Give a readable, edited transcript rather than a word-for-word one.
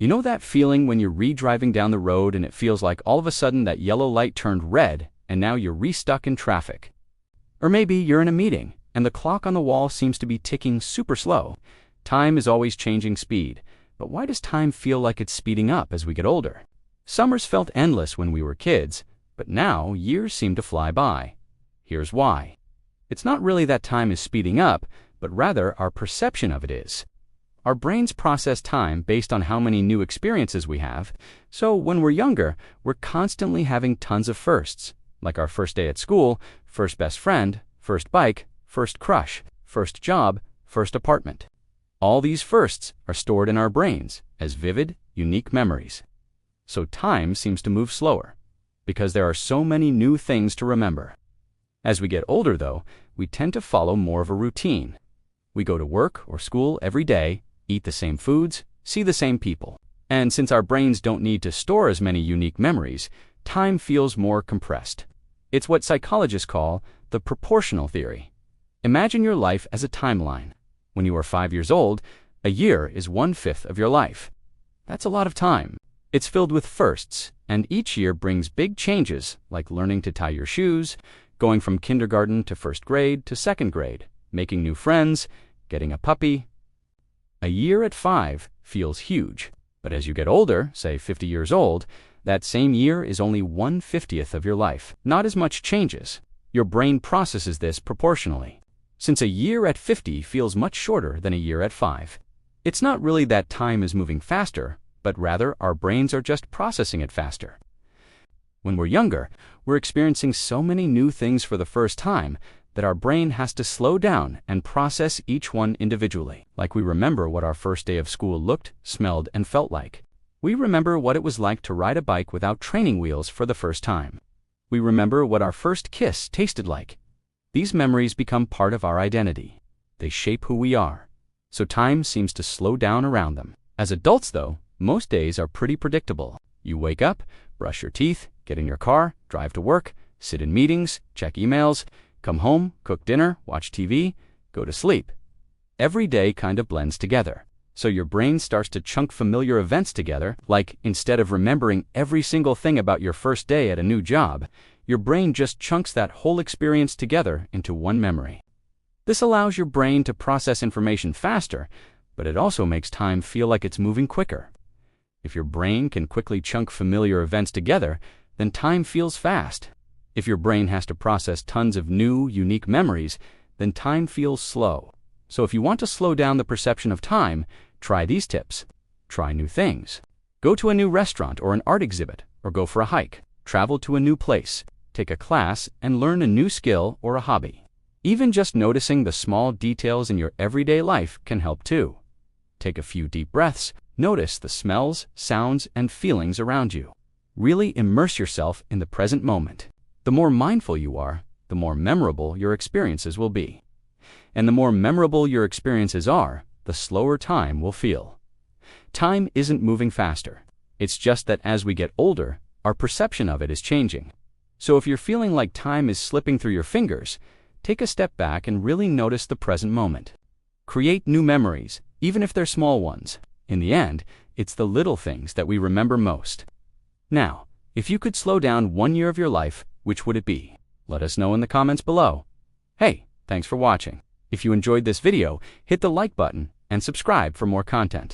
You know that feeling when you're re-driving down the road and it feels like all of a sudden that yellow light turned red and now you're re-stuck in traffic? Or maybe you're in a meeting and the clock on the wall seems to be ticking super slow. Time is always changing speed, but why does time feel like it's speeding up as we get older? Summers felt endless when we were kids, but now years seem to fly by. Here's why. It's not really that time is speeding up, but rather our perception of it is. Our brains process time based on how many new experiences we have, so when we're younger, we're constantly having tons of firsts, like our first day at school, first best friend, first bike, first crush, first job, first apartment. All these firsts are stored in our brains as vivid, unique memories. So time seems to move slower, because there are so many new things to remember. As we get older, though, we tend to follow more of a routine. We go to work or school every day, eat the same foods, see the same people. And since our brains don't need to store as many unique memories, time feels more compressed. It's what psychologists call the proportional theory. Imagine your life as a timeline. When you are 5 years old, a year is 1/5 of your life. That's a lot of time. It's filled with firsts, and each year brings big changes, like learning to tie your shoes, going from kindergarten to first grade to second grade, making new friends, getting a puppy. A year at 5 feels huge, but as you get older, say 50 years old, that same year is only 1/50th of your life. Not as much changes. Your brain processes this proportionally. Since a year at 50 feels much shorter than a year at 5. It's not really that time is moving faster, but rather our brains are just processing it faster. When we're younger, we're experiencing so many new things for the first time that our brain has to slow down and process each one individually. Like we remember what our first day of school looked, smelled, and felt like. We remember what it was like to ride a bike without training wheels for the first time. We remember what our first kiss tasted like. These memories become part of our identity. They shape who we are. So time seems to slow down around them. As adults, though, most days are pretty predictable. You wake up, brush your teeth, get in your car, drive to work, sit in meetings, check emails, come home, cook dinner, watch TV, go to sleep. Every day kind of blends together. So your brain starts to chunk familiar events together, like instead of remembering every single thing about your first day at a new job, your brain just chunks that whole experience together into one memory. This allows your brain to process information faster, but it also makes time feel like it's moving quicker. If your brain can quickly chunk familiar events together, then time feels fast. If your brain has to process tons of new, unique memories, then time feels slow. So if you want to slow down the perception of time, try these tips. Try new things. Go to a new restaurant or an art exhibit, or go for a hike. Travel to a new place. Take a class and learn a new skill or a hobby. Even just noticing the small details in your everyday life can help too. Take a few deep breaths. Notice the smells, sounds, and feelings around you. Really immerse yourself in the present moment. The more mindful you are, the more memorable your experiences will be. And the more memorable your experiences are, the slower time will feel. Time isn't moving faster. It's just that as we get older, our perception of it is changing. So if you're feeling like time is slipping through your fingers, take a step back and really notice the present moment. Create new memories, even if they're small ones. In the end, it's the little things that we remember most. Now, if you could slow down 1 year of your life, which would it be? Let us know in the comments below. Hey, thanks for watching. If you enjoyed this video, hit the like button and subscribe for more content.